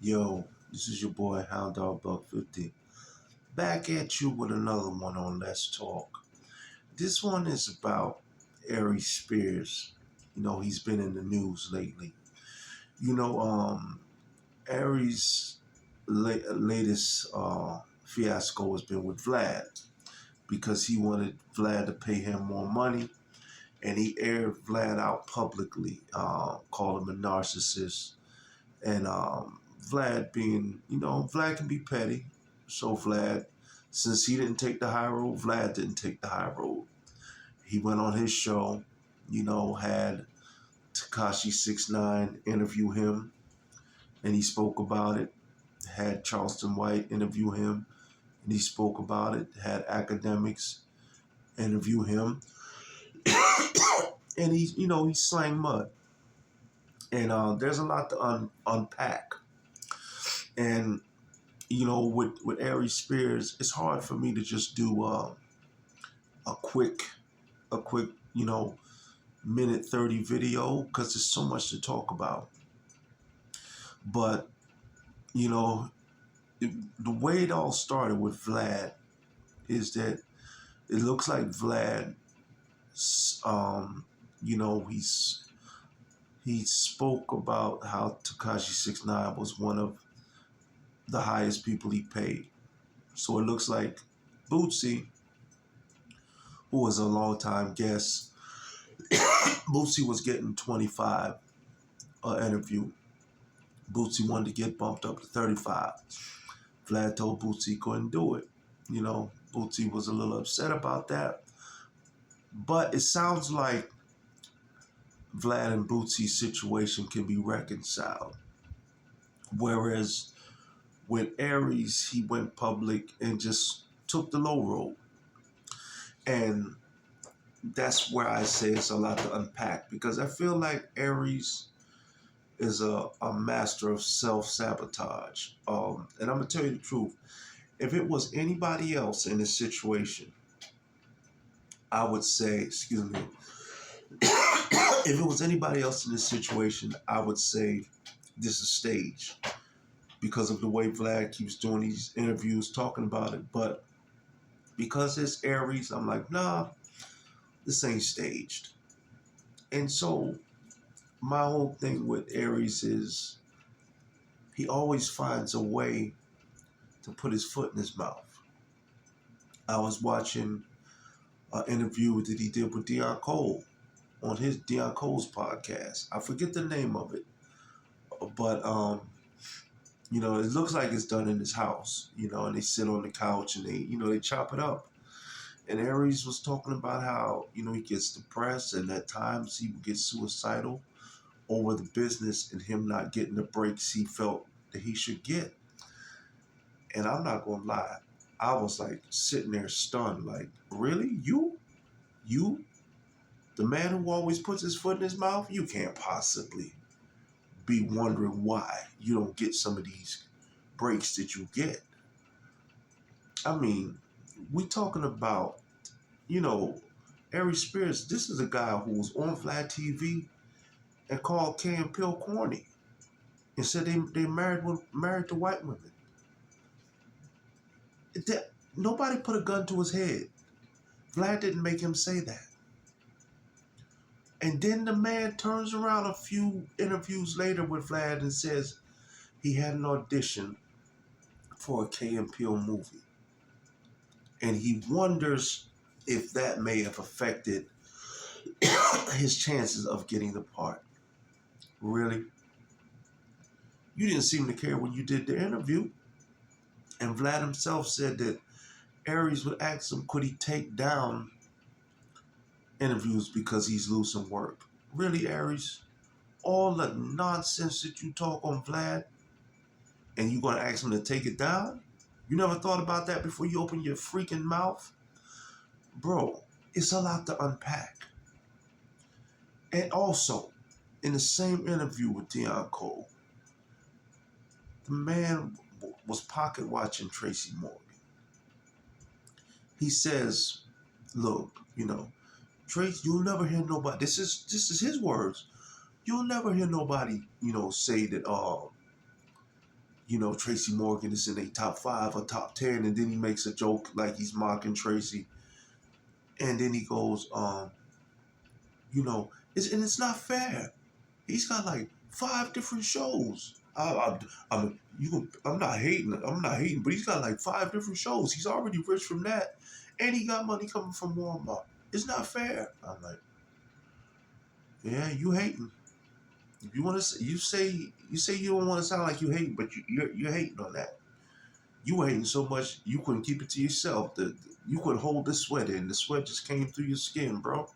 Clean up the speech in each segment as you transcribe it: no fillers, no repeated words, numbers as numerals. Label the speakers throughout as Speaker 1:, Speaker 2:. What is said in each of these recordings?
Speaker 1: Yo, this is your boy Hound Dog Buck 50. Back at you with another one on Let's Talk. This one is about Arie Spears. He's been in the news lately. You know, Arie's latest fiasco has been with Vlad because he wanted Vlad to pay him more money, and he aired Vlad out publicly, called him a narcissist. And Vlad Vlad can be petty. So Vlad, since he didn't take the high road, Vlad didn't take the high road. He went on his show, had Tekashi 6ix9ine interview him, and he spoke about it. Had Charleston White interview him, and he spoke about it. Had academics interview him, and he slang mud. And there's a lot to unpack. And with Arie Spears, it's hard for me to just do a quick, minute 30 video because there's so much to talk about. But the way it all started with Vlad is that it looks like Vlad, he spoke about how Tekashi 6ix9ine was one of the highest people he paid. So it looks like Bootsy, who was a longtime guest, Bootsy was getting 25 interview. Bootsy wanted to get bumped up to 35. Vlad told Bootsy he couldn't do it. Bootsy was a little upset about that. But it sounds like Vlad and Bootsy's situation can be reconciled. Whereas with Aries, he went public and just took the low road. And that's where I say it's a lot to unpack, because I feel like Aries is a master of self-sabotage. And I'm going to tell you the truth. If it was anybody else in this situation, I would say, excuse me, if it was anybody else in this situation, I would say this is staged because of the way Vlad keeps doing these interviews talking about it. But because it's Aries, I'm like, nah, this ain't staged. And so my whole thing with Aries is he always finds a way to put his foot in his mouth. I was watching an interview that he did with Deion Cole on his Deion Cole's podcast. I forget the name of it, but it looks like it's done in his house. And they sit on the couch and they chop it up. And Aries was talking about how he gets depressed and at times he would get suicidal over the business and him not getting the breaks he felt that he should get. And I'm not gonna lie, I was like sitting there stunned, like, really? You, the man who always puts his foot in his mouth, you can't possibly be wondering why you don't get some of these breaks that you get. I mean, we talking about, Arie Spears. This is a guy who was on Vladtv and called Kay and Peele corny and said they married to white women. Nobody put a gun to his head. Vlad didn't make him say that. And then the man turns around a few interviews later with Vlad and says he had an audition for a Kay and Peele movie. And he wonders if that may have affected his chances of getting the part. Really? You didn't seem to care when you did the interview. And Vlad himself said that Aries would ask him, could he take down interviews because he's losing work? Really, Aries? All the nonsense that you talk on Vlad, and you're going to ask him to take it down? You never thought about that before you open your freaking mouth? Bro, it's a lot to unpack. And also, in the same interview with Deion Cole, the man was pocket watching Tracy Morgan. He says, look, Trace, you'll never hear nobody, this is his words, you'll never hear nobody, say that Tracy Morgan is in a top 5 or top 10, and then he makes a joke like he's mocking Tracy, and then he goes, it's not fair. He's got like 5 different shows. I'm not hating. But he's got like 5 different shows. He's already rich from that, and he got money coming from Walmart. It's not fair. I'm like, yeah, you hating. If you want to, you say you don't want to sound like you hate, but you're hating on that. You were hating so much you couldn't keep it to yourself. You couldn't hold the sweat in. The sweat just came through your skin, bro.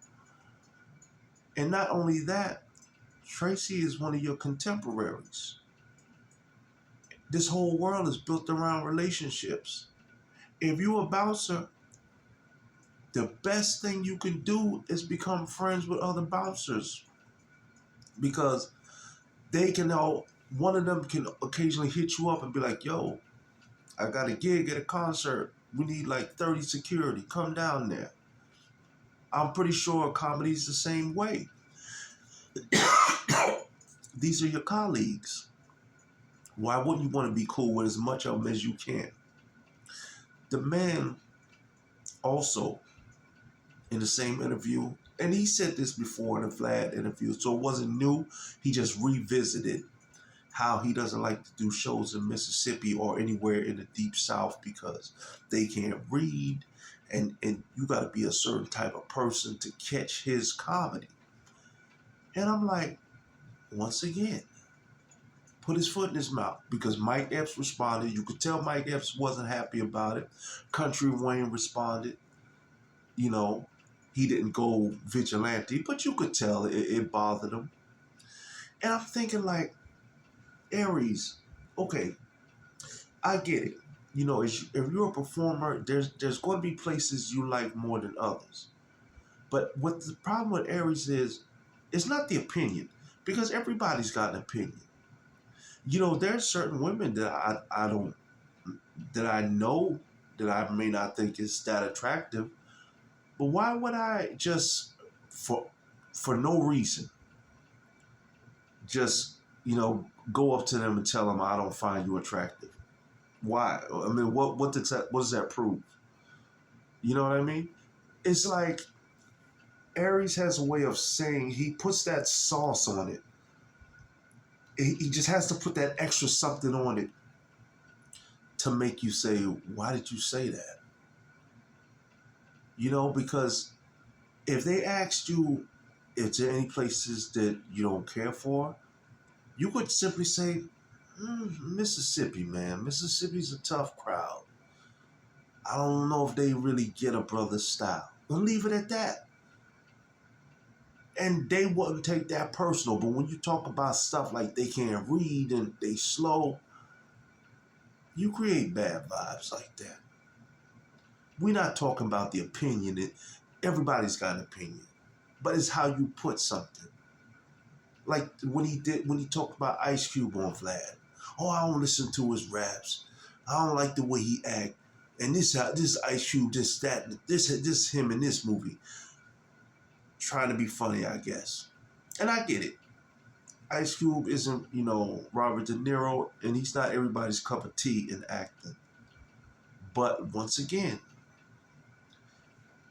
Speaker 1: And not only that, Tracy is one of your contemporaries. This whole world is built around relationships. If you're a bouncer, the best thing you can do is become friends with other bouncers, because one of them can occasionally hit you up and be like, yo, I got a gig at a concert. We need like 30 security. Come down there. I'm pretty sure comedy's the same way. These are your colleagues. Why wouldn't you want to be cool with as much of them as you can? The man also, in the same interview, and he said this before in the Vlad interview, so it wasn't new. He just revisited how he doesn't like to do shows in Mississippi or anywhere in the Deep South because they can't read, and you got to be a certain type of person to catch his comedy. And I'm like, once again, put his foot in his mouth, because Mike Epps responded. You could tell Mike Epps wasn't happy about it. Country Wayne responded. He didn't go vigilante, but you could tell it bothered him. And I'm thinking like, Aries, okay, I get it. If you're a performer, there's going to be places you like more than others. But what the problem with Aries is, it's not the opinion, because everybody's got an opinion. There's certain women that I know that I may not think is that attractive, but why would I just for no reason just go up to them and tell them I don't find you attractive? Why? I mean, what does that prove? You know what I mean? It's like Aries has a way of saying, he puts that sauce on it. He just has to put that extra something on it to make you say, why did you say that? Because if they asked you if there are any places that you don't care for, you could simply say, Mississippi, man. Mississippi's a tough crowd. I don't know if they really get a brother's style. We'll leave it at that. And they wouldn't take that personal. But when you talk about stuff like they can't read and they slow, you create bad vibes like that. We're not talking about the opinion. Everybody's got an opinion. But it's how you put something. Like when he talked about Ice Cube on Vlad. Oh, I don't listen to his raps. I don't like the way he act. And this Ice Cube, this him in this movie. Trying to be funny, I guess. And I get it. Ice Cube isn't, Robert De Niro, and he's not everybody's cup of tea in acting. But once again,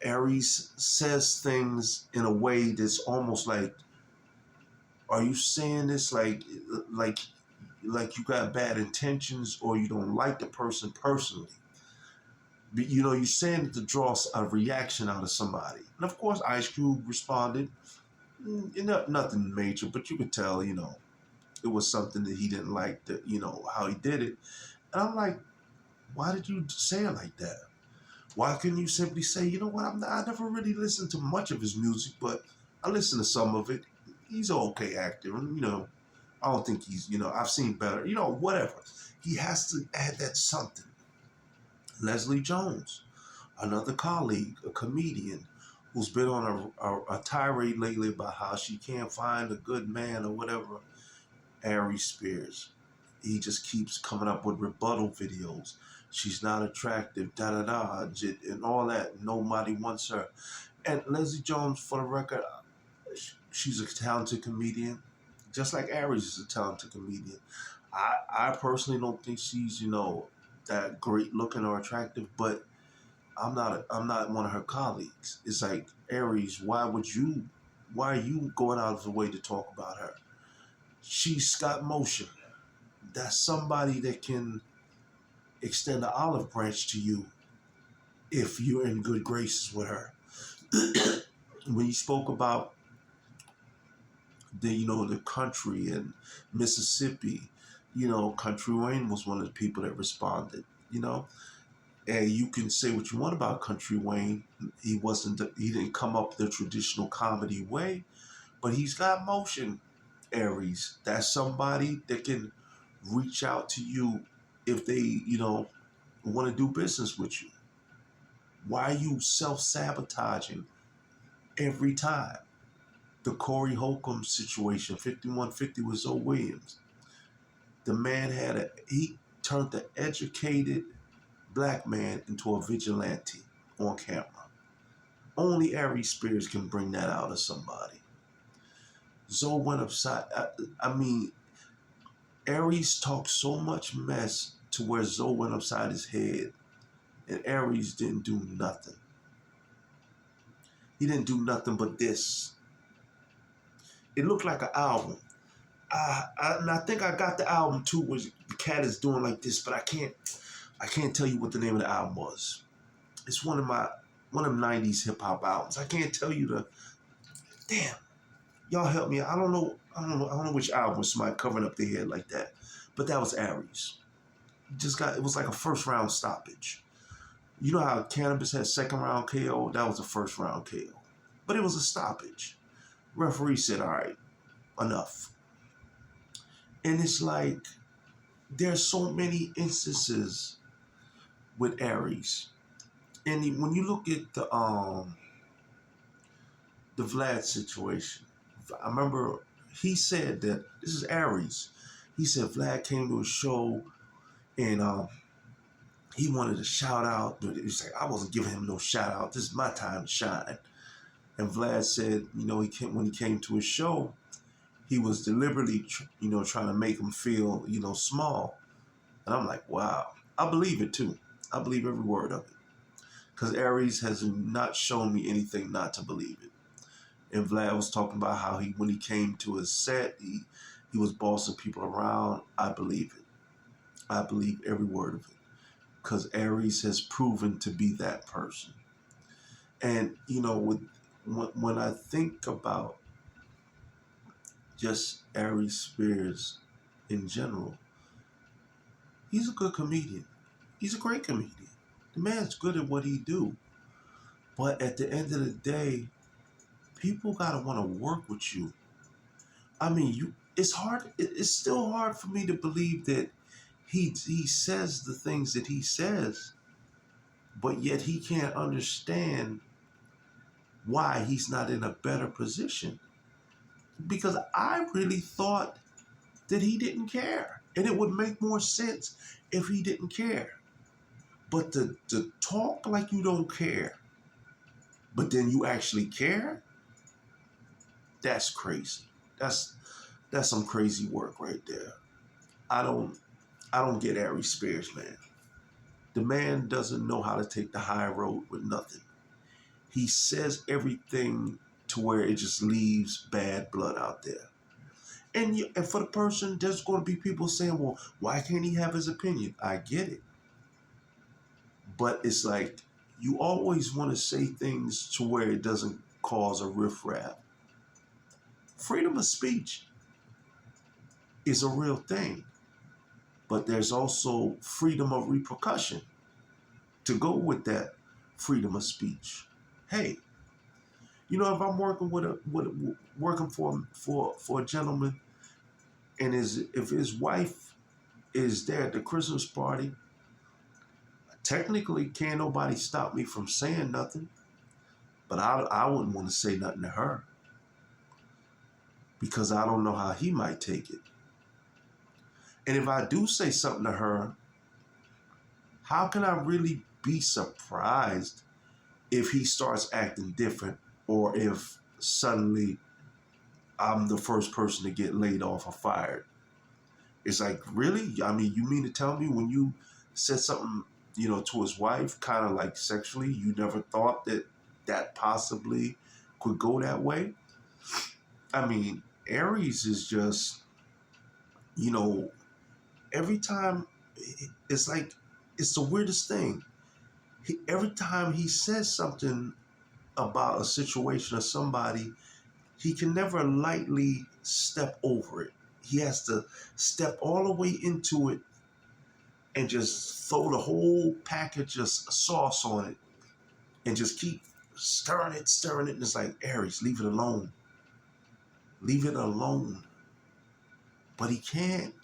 Speaker 1: Aries says things in a way that's almost like, are you saying this like you got bad intentions, or you don't like the person personally? But you're saying it to draw a reaction out of somebody. And of course, Ice Cube responded, nothing major, but you could tell, it was something that he didn't like, that, how he did it. And I'm like, why did you say it like that? Why couldn't you simply say, you know what, I never really listened to much of his music, but I listened to some of it. He's an okay actor. And, I don't think he's, I've seen better, whatever. He has to add that something. Leslie Jones, another colleague, a comedian, who's been on a tirade lately about how she can't find a good man or whatever. Arie Spears. He just keeps coming up with rebuttal videos. She's not attractive, da-da-da, and all that. Nobody wants her. And Leslie Jones, for the record, she's a talented comedian. Just like Aries is a talented comedian. I personally don't think she's, that great looking or attractive, but I'm not one of her colleagues. It's like, Aries, why are you going out of the way to talk about her? She's got motion. That's somebody that can extend the olive branch to you if you're in good graces with her. When you spoke about the country and Mississippi, Country Wayne was one of the people that responded, and you can say what you want about Country Wayne. He didn't come up the traditional comedy way, but he's got motion, Aries. That's somebody that can reach out to you if they, want to do business with you. Why are you self-sabotaging every time? The Corey Holcomb situation, 5150 with Zoe Williams. The man he turned the educated black man into a vigilante on camera. Only Arie Spears can bring that out of somebody. Zoe went upside. I mean, Aries talked so much mess to where Zoe went upside his head, and Aries didn't do nothing. He didn't do nothing but this. It looked like an album. And I think I got the album too, where the cat is doing like this, but I can't tell you what the name of the album was. It's one of them '90s hip hop albums. I can't tell you the. Damn, y'all help me. I don't know which album was somebody covering up their head like that, but that was Aries. It was like a first round stoppage. You know how Cannabis had second round KO? That was a first round KO, but it was a stoppage. Referee said, "All right, enough." And it's like, there's so many instances with Aries. And when you look at the Vlad situation, I remember he said that, this is Aries. He said Vlad came to a show and he wanted to shout out. He was like, I wasn't giving him no shout out. This is my time to shine. And Vlad said, when he came to his show, he was deliberately, trying to make him feel, small. And I'm like, wow. I believe it too. I believe every word of it. Because Aries has not shown me anything not to believe it. And Vlad was talking about how when he came to his set, he was bossing people around. I believe it. I believe every word of it. Because Aries has proven to be that person. And, when I think about just Arie Spears in general, he's a good comedian. He's a great comedian. The man's good at what he do. But at the end of the day, people gotta want to work with you. I mean, it's hard. It's still hard for me to believe that he says the things that he says, but yet he can't understand why he's not in a better position. Because I really thought that he didn't care. And it would make more sense if he didn't care. But to talk like you don't care, but then you actually care, that's crazy. That's some crazy work right there. I don't get Arie Spears, man. The man doesn't know how to take the high road with nothing. He says everything to where it just leaves bad blood out there. And for the person, there's going to be people saying, well, why can't he have his opinion? I get it. But it's like, you always want to say things to where it doesn't cause a riffraff. Freedom of speech is a real thing. But there's also freedom of repercussion to go with that freedom of speech. Hey, if I'm working working for a gentleman, and if his wife is there at the Christmas party, technically can't nobody stop me from saying nothing, but I wouldn't want to say nothing to her because I don't know how he might take it. And if I do say something to her, how can I really be surprised if he starts acting different, or if suddenly I'm the first person to get laid off or fired? It's like, really? I mean, you mean to tell me when you said something, to his wife, kind of like sexually, you never thought that that possibly could go that way? I mean, Aries is just, you know, every time, it's like, it's the weirdest thing. Every time he says something about a situation or somebody, he can never lightly step over it. He has to step all the way into it and just throw the whole package of sauce on it and just keep stirring it. And it's like, Aries, leave it alone. Leave it alone. But he can't.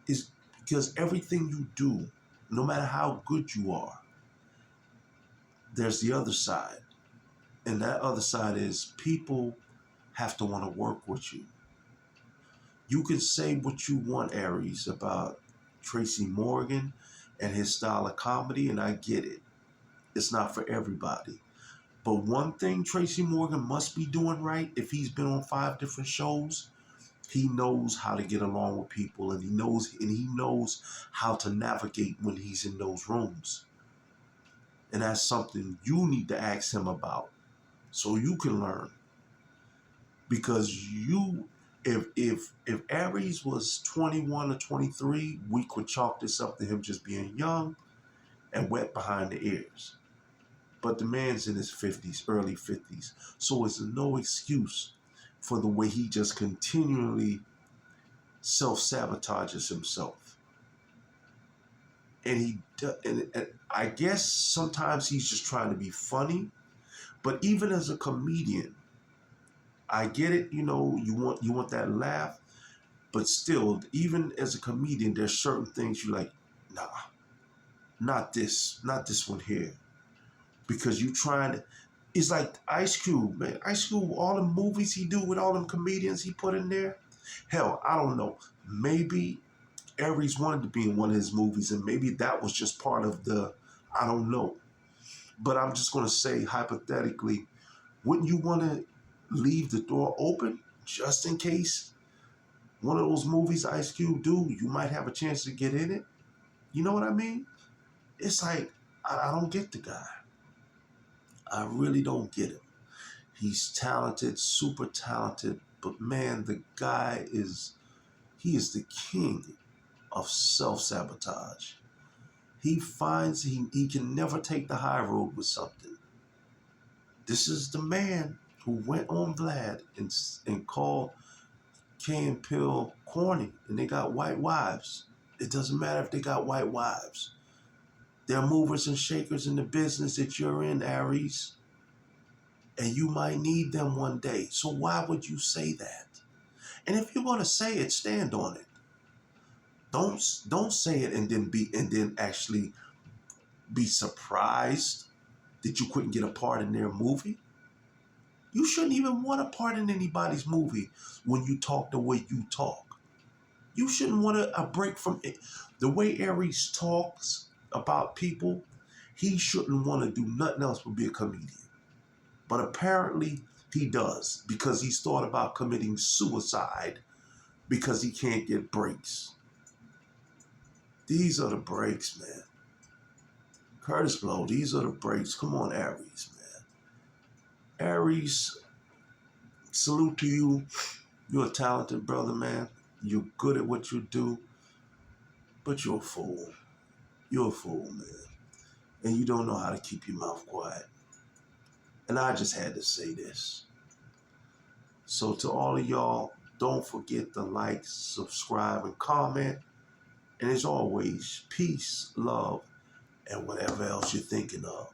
Speaker 1: It's because everything you do, no matter how good you are, there's the other side. And that other side is people have to want to work with you. You can say what you want, Aries, about Tracy Morgan and his style of comedy, and I get it. It's not for everybody. But one thing Tracy Morgan must be doing right, if he's been on 5 different shows, he knows how to get along with people, and he knows how to navigate when he's in those rooms. And that's something you need to ask him about so you can learn. Because if Aries was 21 or 23, we could chalk this up to him just being young and wet behind the ears. But the man's in his 50s, early 50s. So it's no excuse for the way he just continually self-sabotages himself. And I guess sometimes he's just trying to be funny. But even as a comedian, I get it, you want that laugh. But still, even as a comedian, there's certain things you're like, nah, not this one here. Because you trying to, it's like Ice Cube, man. Ice Cube, all the movies he do with all them comedians he put in there. Hell, I don't know. Maybe Aries wanted to be in one of his movies, and maybe that was just part of I don't know. But I'm just going to say, hypothetically, wouldn't you want to leave the door open just in case one of those movies Ice Cube do, you might have a chance to get in it? You know what I mean? It's like, I don't get the guy. I really don't get him. He's talented, super talented, but man, the guy he is the king of self-sabotage. He finds he can never take the high road with something. This is the man who went on Vlad and called Key and Peele corny, and they got white wives. It doesn't matter if they got white wives. They're movers and shakers in the business that you're in, Aries. And you might need them one day. So why would you say that? And if you're going to say it, stand on it. Don't say it and then actually be surprised that you couldn't get a part in their movie. You shouldn't even want a part in anybody's movie when you talk the way you talk. You shouldn't want a break from it. The way Aries talks about people, he shouldn't want to do nothing else but be a comedian. But apparently he does, because he's thought about committing suicide because he can't get breaks. These are the breaks, man. Curtis Blow, these are the breaks. Come on, Aries, man. Aries, salute to you. You're a talented brother, man. You're good at what you do, but you're a fool. You're a fool, man. And you don't know how to keep your mouth quiet. And I just had to say this. So to all of y'all, don't forget to like, subscribe, and comment. And as always, peace, love, and whatever else you're thinking of.